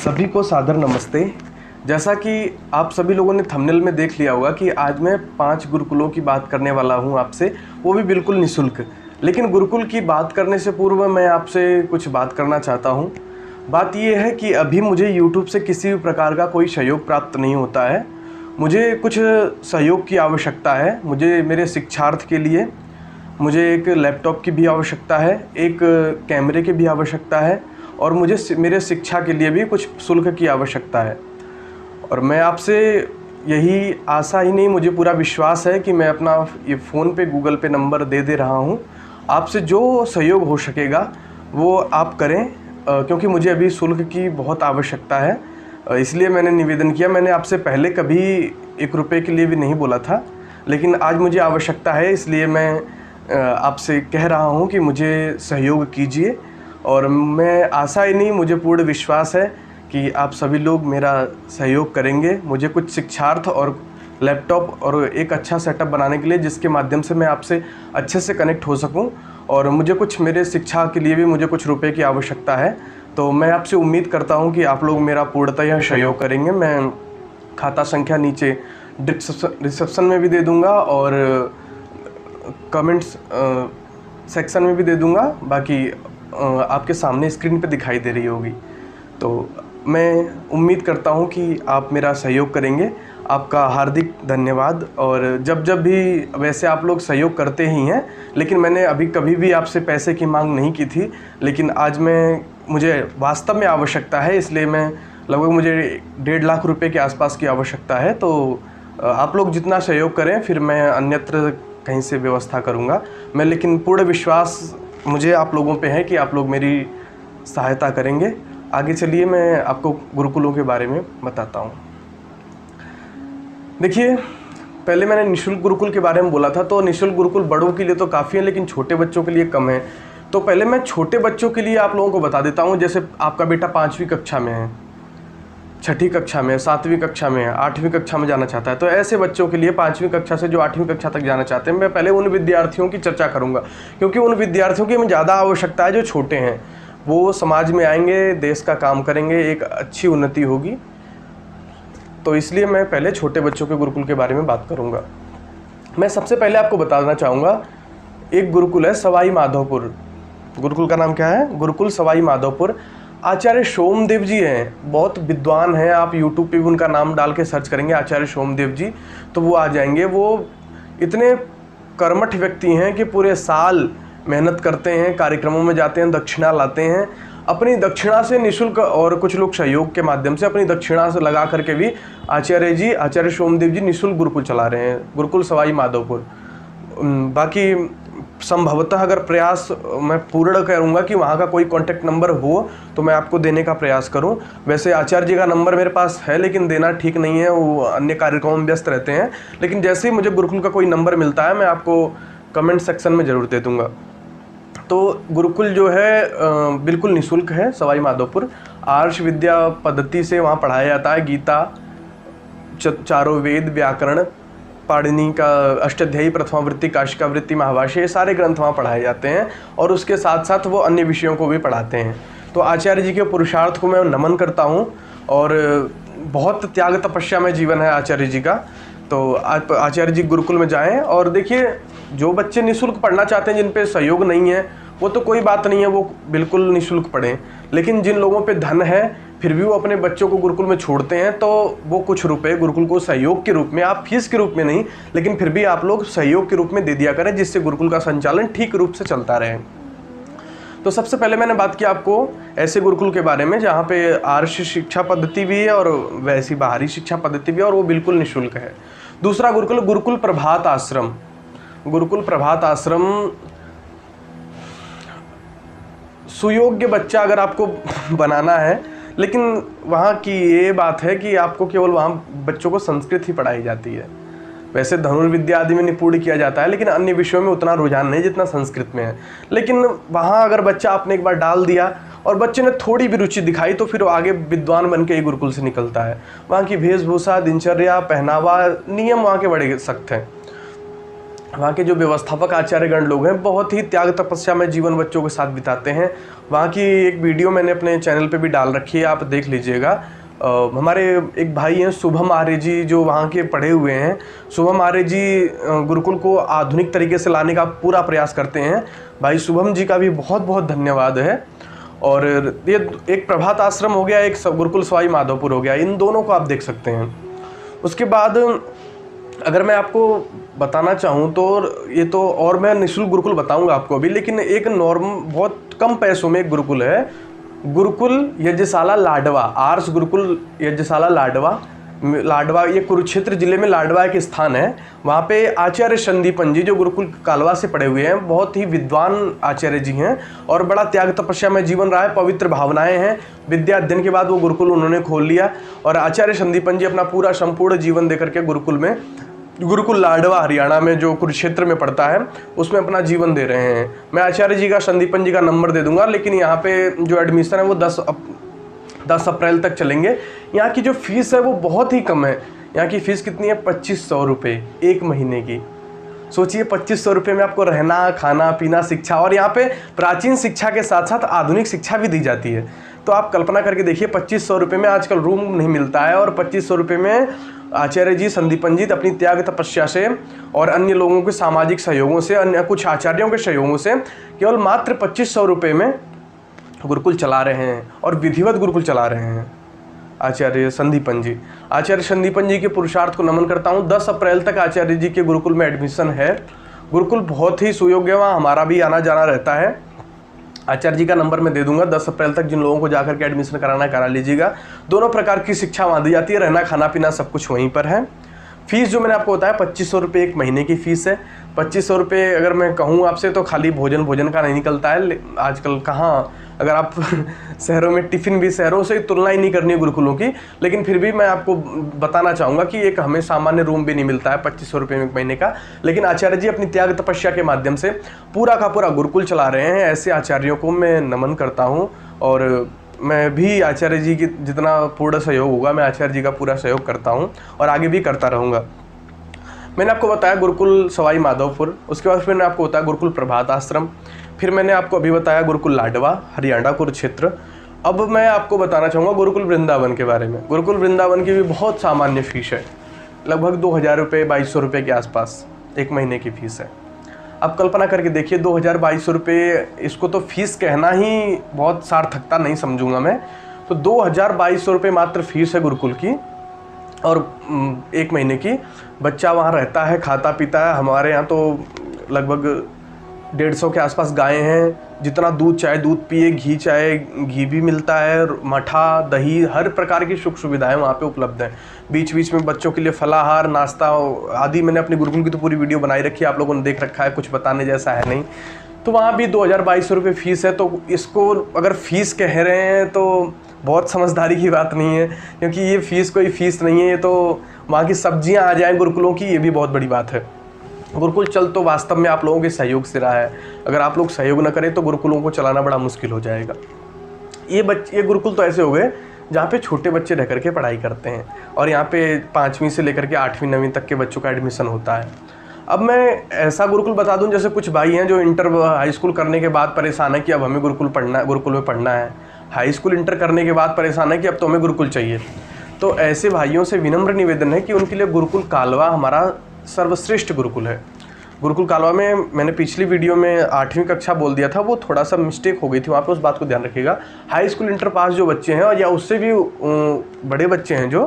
सभी को सादर नमस्ते। जैसा कि आप सभी लोगों ने थंबनेल में देख लिया होगा कि आज मैं 5 गुरुकुलों की बात करने वाला हूं आपसे, वो भी बिल्कुल निःशुल्क। लेकिन गुरुकुल की बात करने से पूर्व मैं आपसे कुछ बात करना चाहता हूं। बात ये है कि अभी मुझे यूट्यूब से किसी भी प्रकार का कोई सहयोग प्राप्त नहीं होता है। मुझे कुछ सहयोग की आवश्यकता है। मुझे मेरे शिक्षार्थ के लिए मुझे एक लैपटॉप की भी आवश्यकता है, एक कैमरे की भी आवश्यकता है और मुझे मेरे शिक्षा के लिए भी कुछ शुल्क की आवश्यकता है। और मैं आपसे यही आशा ही नहीं, मुझे पूरा विश्वास है कि मैं अपना ये फ़ोन पे गूगल पे नंबर दे रहा हूँ। आपसे जो सहयोग हो सकेगा वो आप करें, क्योंकि मुझे अभी शुल्क की बहुत आवश्यकता है। इसलिए मैंने निवेदन किया। मैंने आपसे पहले कभी 1 रुपये के लिए भी नहीं बोला था, लेकिन आज मुझे आवश्यकता है, इसलिए मैं आपसे कह रहा हूँ कि मुझे सहयोग कीजिए। और मैं आशा ही नहीं, मुझे पूर्ण विश्वास है कि आप सभी लोग मेरा सहयोग करेंगे। मुझे कुछ शिक्षार्थ और लैपटॉप और एक अच्छा सेटअप बनाने के लिए, जिसके माध्यम से मैं आपसे अच्छे से कनेक्ट हो सकूं, और मुझे कुछ मेरे शिक्षा के लिए भी मुझे कुछ रुपए की आवश्यकता है। तो मैं आपसे उम्मीद करता हूं कि आप लोग मेरा पूर्णतः सहयोग करेंगे। मैं खाता संख्या नीचे डिस्क्रिप्शन में भी दे दूँगा और कमेंट्स सेक्शन में भी दे दूँगा। बाकी आपके सामने स्क्रीन पे दिखाई दे रही होगी। तो मैं उम्मीद करता हूँ कि आप मेरा सहयोग करेंगे। आपका हार्दिक धन्यवाद। और जब भी, वैसे आप लोग सहयोग करते ही हैं, लेकिन मैंने अभी कभी भी आपसे पैसे की मांग नहीं की थी, लेकिन आज मुझे वास्तव में आवश्यकता है, इसलिए मैं लगभग मुझे 1.5 लाख रुपए के आसपास की आवश्यकता है। तो आप लोग जितना सहयोग करें, फिर मैं अन्यत्र कहीं से व्यवस्था करूँगा मैं, लेकिन पूर्ण विश्वास मुझे आप लोगों पे है कि आप लोग मेरी सहायता करेंगे। आगे चलिए, मैं आपको गुरुकुलों के बारे में बताता हूँ। देखिए, पहले मैंने निःशुल्क गुरुकुल के बारे में बोला था, तो निःशुल्क गुरुकुल बड़ों के लिए तो काफ़ी है, लेकिन छोटे बच्चों के लिए कम है। तो पहले मैं छोटे बच्चों के लिए आप लोगों को बता देता हूँ। जैसे आपका बेटा 5वीं कक्षा में है, 6ठी कक्षा में, 7वीं कक्षा में, 8वीं कक्षा में जाना चाहता है, तो ऐसे बच्चों के लिए 5वीं कक्षा से जो 8वीं कक्षा तक जाना चाहते हैं, मैं पहले उन विद्यार्थियों की चर्चा करूंगा, क्योंकि उन विद्यार्थियों की हमें ज़्यादा आवश्यकता है जो छोटे हैं। वो समाज में आएंगे, देश का काम करेंगे, एक अच्छी उन्नति होगी। तो इसलिए मैं पहले छोटे बच्चों के गुरुकुल के बारे में बात करूँगा। मैं सबसे पहले आपको बताना चाहूँगा, एक गुरुकुल है सवाई माधोपुर। गुरुकुल का नाम क्या है? गुरुकुल सवाई माधोपुर। आचार्य सोमदेव जी हैं, बहुत विद्वान हैं। आप यूट्यूब पे भी उनका नाम डाल के सर्च करेंगे आचार्य सोमदेव जी, तो वो आ जाएंगे। वो इतने कर्मठ व्यक्ति हैं कि पूरे साल मेहनत करते हैं, कार्यक्रमों में जाते हैं, दक्षिणा लाते हैं। अपनी दक्षिणा से निःशुल्क, और कुछ लोग सहयोग के माध्यम से अपनी दक्षिणा से लगा करके भी आचार्य सोमदेव जी निःशुल्क गुरुकुल चला रहे हैं, गुरुकुल सवाई माधोपुर। बाकी संभवतः अगर प्रयास मैं पूर्ण करूंगा कि वहाँ का कोई कॉन्टैक्ट नंबर हो तो मैं आपको देने का प्रयास करूं। वैसे आचार्य जी का नंबर मेरे पास है, लेकिन देना ठीक नहीं है, वो अन्य कार्यक्रमों में व्यस्त रहते हैं। लेकिन जैसे ही मुझे गुरुकुल का कोई नंबर मिलता है, मैं आपको कमेंट सेक्शन में ज़रूर दे दूँगा। तो गुरुकुल जो है बिल्कुल निःशुल्क है, सवाई माधोपुर। आर्ष विद्या पद्धति से वहाँ पढ़ाया जाता है। गीता, चारों वेद, व्याकरण, पाणिनि का अष्टाध्यायी, प्रथमावृत्ति, काशिकावृत्ति, महाभाष्य, ये सारे ग्रंथ वहाँ पढ़ाए जाते हैं। और उसके साथ साथ वो अन्य विषयों को भी पढ़ाते हैं। तो आचार्य जी के पुरुषार्थ को मैं नमन करता हूँ, और बहुत त्याग तपस्या में जीवन है आचार्य जी का। तो आचार्य जी गुरुकुल में जाएं। और देखिए, जो बच्चे निःशुल्क पढ़ना चाहते हैं, जिन पे सहयोग नहीं है, वो तो कोई बात नहीं है, वो बिल्कुल निःशुल्क पढ़ें। लेकिन जिन लोगों पे धन है, फिर भी वो अपने बच्चों को गुरुकुल में छोड़ते हैं, तो वो कुछ रुपए गुरुकुल को सहयोग के रूप में, आप फीस के रूप में नहीं, लेकिन फिर भी आप लोग सहयोग के रूप में दे दिया करें, जिससे गुरुकुल का संचालन ठीक रूप से चलता रहे। तो सबसे पहले मैंने बात की आपको ऐसे गुरुकुल के बारे में जहाँ पे आर्ष शिक्षा पद्धति भी है और वैसी बाहरी शिक्षा पद्धति भी है, और वो बिल्कुल निःशुल्क है। दूसरा गुरुकुल, गुरुकुल प्रभात आश्रम। गुरुकुल प्रभात आश्रम, सुयोग्य बच्चा अगर आपको बनाना है, लेकिन वहाँ की ये बात है कि आपको केवल वहाँ बच्चों को संस्कृत ही पढ़ाई जाती है। वैसे धनुर्विद्या आदि में निपुण किया जाता है, लेकिन अन्य विषयों में उतना रुझान नहीं जितना संस्कृत में है। लेकिन वहाँ अगर बच्चा आपने एक बार डाल दिया और बच्चे ने थोड़ी भी रुचि दिखाई, तो फिर वो आगे विद्वान बन के ही गुरुकुल से निकलता है। वहाँ की वेशभूषा, दिनचर्या, पहनावा, नियम वहाँ के बड़े सख्त हैं। वहाँ के जो व्यवस्थापक आचार्यगण लोग हैं बहुत ही त्याग तपस्या में जीवन बच्चों के साथ बिताते हैं। वहाँ की एक वीडियो मैंने अपने चैनल पे भी डाल रखी है, आप देख लीजिएगा। हमारे एक भाई हैं शुभम आर्य जी, जो वहाँ के पढ़े हुए हैं। शुभम आर्य जी गुरुकुल को आधुनिक तरीके से लाने का पूरा प्रयास करते हैं। भाई शुभम जी का भी बहुत बहुत धन्यवाद है। और ये एक प्रभात आश्रम हो गया, एक गुरुकुल सवाई माधोपुर हो गया, इन दोनों को आप देख सकते हैं। उसके बाद अगर मैं आपको बताना चाहूँ तो ये तो, और मैं निःशुल्क गुरुकुल बताऊंगा आपको अभी, लेकिन एक बहुत कम पैसों में एक गुरुकुल है, गुरुकुल यज्ञशाला लाडवा, आर्ष गुरुकुल यज्ञशाला लाडवा, ये कुरुक्षेत्र जिले में लाडवा एक स्थान है। वहाँ पे आचार्य संदीपन जी, जो गुरुकुल कालवा से पढ़े हुए हैं, बहुत ही विद्वान आचार्य जी हैं और बड़ा त्याग तपस्या में जीवन रहा है, पवित्र भावनाएं हैं। विद्या अध्ययन के बाद वो गुरुकुल उन्होंने खोल लिया और आचार्य संदीपन जी अपना पूरा संपूर्ण जीवन देकर के गुरुकुल लाडवा हरियाणा में, जो कुरुक्षेत्र में पड़ता है, उसमें अपना जीवन दे रहे हैं। मैं आचार्य जी का, संदीपन जी का नंबर दे दूंगा, लेकिन यहाँ पे जो एडमिशन है वो 10 अप्रैल तक चलेंगे। यहाँ की जो फीस है वो बहुत ही कम है। यहाँ की फ़ीस कितनी है? 2500 रुपये एक महीने की। सोचिए 2500 रुपये में आपको रहना, खाना, पीना, शिक्षा, और यहाँ पे प्राचीन शिक्षा के साथ साथ आधुनिक शिक्षा भी दी जाती है। तो आप कल्पना करके देखिए, 2500 रुपये में आजकल रूम नहीं मिलता है, और 2500 रुपये में आचार्य जी संदीपन जी अपनी त्याग तपस्या से और अन्य लोगों के सामाजिक सहयोगों से, अन्य कुछ आचार्यों के सहयोगों से केवल मात्र 2500 रुपये में गुरुकुल चला रहे हैं और विधिवत गुरुकुल चला रहे हैं आचार्य संदीपन जी। आचार्य संदीपन जी के पुरुषार्थ को नमन करता हूँ। 10 अप्रैल तक आचार्य जी के गुरुकुल में एडमिशन है। गुरुकुल बहुत ही सुयोग्य, वहाँ हमारा भी आना जाना रहता है। आचार्य जी का नंबर मैं दे दूंगा। 10 अप्रैल तक जिन लोगों को जाकर के एडमिशन कराना करा लीजिएगा। दोनों प्रकार की शिक्षा वहाँ दी जाती है, रहना खाना पीना सब कुछ वहीं पर है। फीस जो मैंने आपको बताया 2500 रुपये एक महीने की फ़ीस है। 2500 रुपये अगर मैं कहूँ आपसे तो खाली भोजन का नहीं निकलता है आजकल। कहाँ, अगर आप शहरों में टिफ़िन भी शहरों से तुलना ही नहीं करनी है गुरुकुलों की, लेकिन फिर भी मैं आपको बताना चाहूँगा कि एक हमें सामान्य रूम भी नहीं मिलता है 2500 रुपये में एक महीने का। लेकिन आचार्य जी अपनी त्याग तपस्या के माध्यम से पूरा का पूरा गुरुकुल चला रहे हैं। ऐसे आचार्यों को मैं नमन करता हूँ और मैं भी आचार्य जी की जितना पूर्ण सहयोग होगा मैं आचार्य जी का पूरा सहयोग करता हूँ और आगे भी करता रहूँगा। मैंने आपको बताया गुरुकुल सवाई माधोपुर, उसके बाद फिर मैंने आपको बताया गुरुकुल प्रभात आश्रम, फिर मैंने आपको अभी बताया गुरुकुल लाडवा हरियाणा कुरुक्षेत्र। अब मैं आपको बताना चाहूँगा गुरुकुल वृंदावन के बारे में। गुरुकुल वृंदावन की भी बहुत सामान्य फ़ीस है, लगभग 2000 रुपये 2200 रुपये के आसपास एक महीने की फ़ीस है। अब कल्पना करके देखिए 2200 रुपये, इसको तो फीस कहना ही बहुत सार्थकता नहीं समझूंगा मैं। तो 2200 रुपये मात्र फीस है गुरुकुल की और एक महीने की। बच्चा वहाँ रहता है, खाता पीता है। हमारे यहाँ तो लगभग 150 के आसपास गायें हैं। जितना दूध चाहे दूध पिए, घी चाहे घी भी मिलता है, मठा दही हर प्रकार की सुख सुविधाएं वहाँ पे उपलब्ध हैं। बीच बीच में बच्चों के लिए फलाहार, नाश्ता आदि मैंने अपने गुरुकुल की तो पूरी वीडियो बनाई रखी है, आप लोगों ने देख रखा है, कुछ बताने जैसा है नहीं। तो वहाँ भी 2200 रुपये फ़ीस है। तो इसको अगर फ़ीस कह रहे हैं तो बहुत समझदारी की बात नहीं है, क्योंकि ये फ़ीस कोई फ़ीस नहीं है, ये तो वहाँ की सब्जियाँ आ जाएँ गुरुकुलों की, ये भी बहुत बड़ी बात है। गुरुकुल चल तो वास्तव में आप लोगों के सहयोग से रहा है। अगर आप लोग सहयोग न करें तो गुरुकुलों को चलाना बड़ा मुश्किल हो जाएगा। ये गुरुकुल तो ऐसे हो गए जहाँ पे छोटे बच्चे रह करके पढ़ाई करते हैं और यहाँ पे 5वीं से लेकर के 8वीं 9वीं तक के बच्चों का एडमिशन होता है। अब मैं ऐसा गुरुकुल बता दूं, जैसे कुछ भाई हैं जो इंटर हाई स्कूल करने के बाद परेशान है कि अब हमें गुरुकुल में पढ़ना है। हाई स्कूल इंटर करने के बाद परेशान है कि अब तो हमें गुरुकुल चाहिए। तो ऐसे भाइयों से विनम्र निवेदन है कि उनके लिए गुरुकुल कालवा हमारा सर्वश्रेष्ठ गुरुकुल है। गुरुकुल कालवा में मैंने पिछली वीडियो में 8वीं कक्षा बोल दिया था, वो थोड़ा सा मिस्टेक हो गई थी वहाँ पे, उस बात को ध्यान रखिएगा। हाई स्कूल इंटर पास जो बच्चे हैं या उससे भी बड़े बच्चे हैं जो,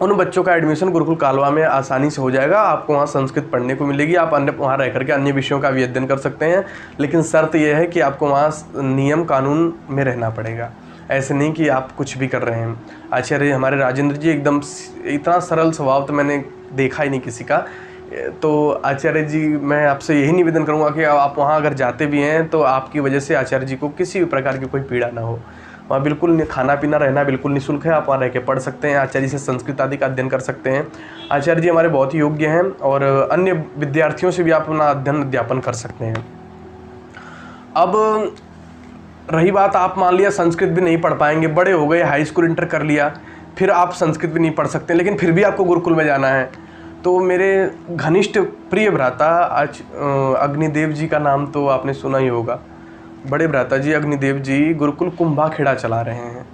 उन बच्चों का एडमिशन गुरुकुल कालवा में आसानी से हो जाएगा। आपको वहाँ संस्कृत पढ़ने को मिलेगी, आप वहाँ रह करके अन्य विषयों का भी अध्ययन कर सकते हैं, लेकिन शर्त यह है कि आपको वहाँ नियम कानून में रहना पड़ेगा। ऐसे नहीं कि आप कुछ भी कर रहे हैं। आचार्य हमारे राजेंद्र जी एकदम इतना सरल स्वभाव तो मैंने देखा ही नहीं किसी का। तो आचार्य जी, मैं आपसे यही निवेदन करूंगा कि आप वहाँ अगर जाते भी हैं तो आपकी वजह से आचार्य जी को किसी भी प्रकार की कोई पीड़ा ना हो। वहाँ बिल्कुल खाना पीना रहना बिल्कुल निःशुल्क है, आप वहाँ रह के पढ़ सकते हैं, आचार्य जी से संस्कृत आदि का अध्ययन कर सकते हैं। आचार्य जी हमारे बहुत ही योग्य हैं और अन्य विद्यार्थियों से भी आप अपना अध्ययन अध्यापन कर सकते हैं। अब रही बात, आप मान लिया संस्कृत भी नहीं पढ़ पाएंगे, बड़े हो गए, हाई स्कूल इंटर कर लिया, फिर आप संस्कृत भी नहीं पढ़ सकते, लेकिन फिर भी आपको गुरुकुल में जाना है, तो मेरे घनिष्ठ प्रिय भ्राता आज अग्निदेव जी का नाम तो आपने सुना ही होगा। बड़े भ्राता जी अग्निदेव जी गुरुकुल कुंभाखेड़ा चला रहे हैं,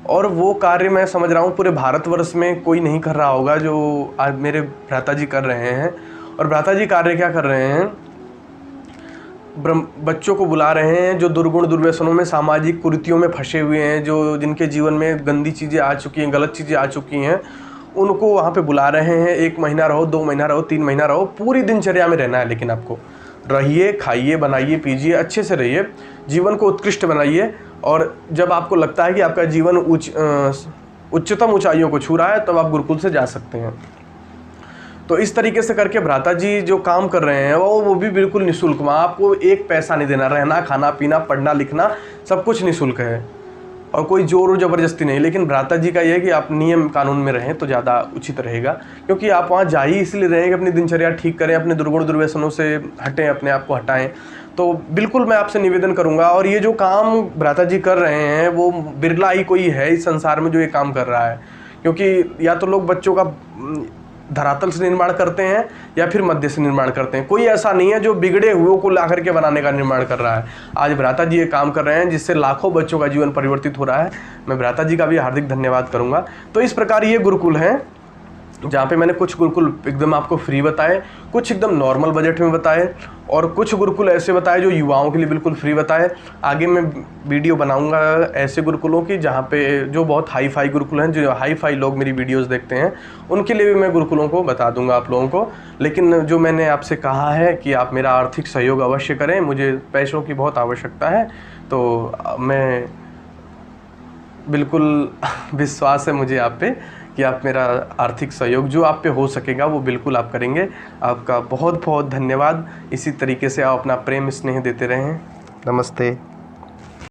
और वो कार्य मैं समझ रहा हूँ पूरे भारतवर्ष में कोई नहीं कर रहा होगा जो आज मेरे भ्राता जी कर रहे हैं। और भ्राता जी कार्य क्या कर रहे हैं, बच्चों को बुला रहे हैं जो दुर्गुण दुर्व्यसनों में, सामाजिक कुरीतियों में फंसे हुए हैं, जो जिनके जीवन में गंदी चीज़ें आ चुकी हैं, गलत चीज़ें आ चुकी हैं, उनको वहाँ पे बुला रहे हैं। 1 महीना रहो, 2 महीना रहो, 3 महीना रहो, पूरी दिनचर्या में रहना है, लेकिन आपको रहिए, खाइए, बनाइए, पीजिए, अच्छे से रहिए, जीवन को उत्कृष्ट बनाइए। और जब आपको लगता है कि आपका जीवन उच्चतम ऊंचाइयों को छू रहा है, तब आप गुरुकुल से जा सकते हैं। तो इस तरीके से करके भ्राता जी जो काम कर रहे हैं वो भी बिल्कुल निःशुल्क। वहाँ आपको 1 पैसा नहीं देना, रहना, खाना, पीना, पढ़ना, लिखना सब कुछ निःशुल्क है, और कोई जोर और ज़बरदस्ती नहीं। लेकिन भ्राता जी का ये है कि आप नियम कानून में रहें तो ज़्यादा उचित रहेगा, क्योंकि आप वहाँ जा ही इसलिए रहें कि अपनी दिनचर्या ठीक करें, अपने दुर्गुण दुर्व्यसनों से हटें, अपने आप को हटाएं। तो बिल्कुल मैं आपसे निवेदन करूंगा, और ये जो काम भ्राता जी कर रहे हैं वो बिरला ही कोई है इस संसार में जो ये काम कर रहा है। क्योंकि या तो लोग बच्चों का धरातल से निर्माण करते हैं या फिर मध्य से निर्माण करते हैं, कोई ऐसा नहीं है जो बिगड़े हुए को ला करके बनाने का निर्माण कर रहा है। आज भ्राता जी ये काम कर रहे हैं जिससे लाखों बच्चों का जीवन परिवर्तित हो रहा है। मैं भ्राता जी का भी हार्दिक धन्यवाद करूंगा। तो इस प्रकार ये गुरुकुल हैं जहाँ पे मैंने कुछ गुरुकुल एकदम आपको फ्री बताए, कुछ एकदम नॉर्मल बजट में बताए, और कुछ गुरुकुल ऐसे बताए जो युवाओं के लिए बिल्कुल फ्री बताए। आगे मैं वीडियो बनाऊंगा ऐसे गुरुकुलों की जहाँ पे जो बहुत हाई फाई गुरुकुल हैं, जो हाई फाई लोग मेरी वीडियोस देखते हैं, उनके लिए भी मैं गुरुकुलों को बता दूंगा आप लोगों को। लेकिन जो मैंने आपसे कहा है कि आप मेरा आर्थिक सहयोग अवश्य करें, मुझे पैसों की बहुत आवश्यकता है। तो मैं बिल्कुल विश्वास है मुझे आप पे कि आप मेरा आर्थिक सहयोग जो आप पे हो सकेगा वो बिल्कुल आप करेंगे। आपका बहुत बहुत धन्यवाद। इसी तरीके से आप अपना प्रेम स्नेह देते रहें। नमस्ते।